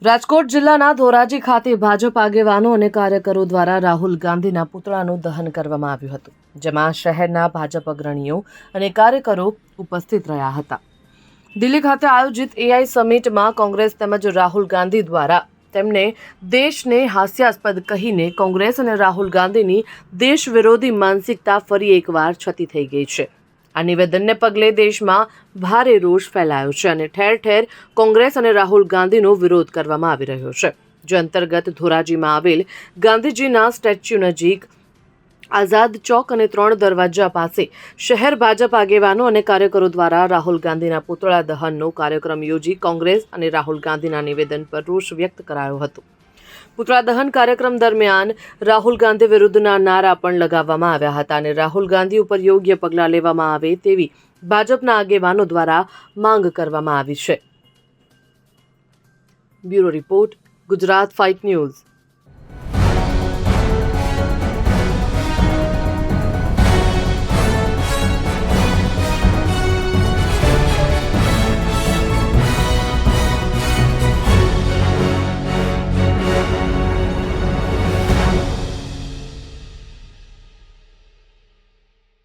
રાજકોટ જિલ્લાના ધોરાજી ખાતે ભાજપ આગેવાનો અને કાર્યકરો દ્વારા રાહુલ ગાંધીના પુતળાનું દહન કરવામાં આવ્યું હતું, જેમાં શહેરના ભાજપ અગ્રણીઓ અને કાર્યકરો ઉપસ્થિત રહ્યા હતા. દિલ્હી ખાતે આયોજિત એઆઈ સમિટમાં કોંગ્રેસ તેમજ રાહુલ ગાંધી દ્વારા તેમને દેશને હાસ્યાસ્પદ કહીને કોંગ્રેસ અને રાહુલ ગાંધીની દેશ વિરોધી માનસિકતા ફરી એકવાર છતી થઈ ગઈ છે. આ નિવેદનને પગલે દેશમાં ભારે રોષ ફેલાયો છે અને ઠેર ઠેર કોંગ્રેસ અને રાહુલ ગાંધીનો વિરોધ કરવામાં આવી રહ્યો છે. જે અંતર્ગત ધોરાજીમાં આવેલ ગાંધીજીના સ્ટેચ્યુ નજીક આઝાદ ચોક અને 3 દરવાજા પાસે શહેર ભાજપ આગેવાનો અને કાર્યકરો દ્વારા રાહુલ ગાંધીના પુતળા દહનનો કાર્યક્રમ યોજી કોંગ્રેસ અને રાહુલ ગાંધીના નિવેદન પર રોષ વ્યક્ત કરાયો હતો. પુતળા દહન કાર્યક્રમ દરમિયાન રાહુલ ગાંધી વિરુદ્ધના નારા પણ લગાવવામાં આવ્યા હતા અને રાહુલ ગાંધી ઉપર યોગ્ય પગલાં લેવામાં આવે તેવી ભાજપના આગેવાનો દ્વારા માંગ કરવામાં આવી છે. Bureau report, Gujarat fight news.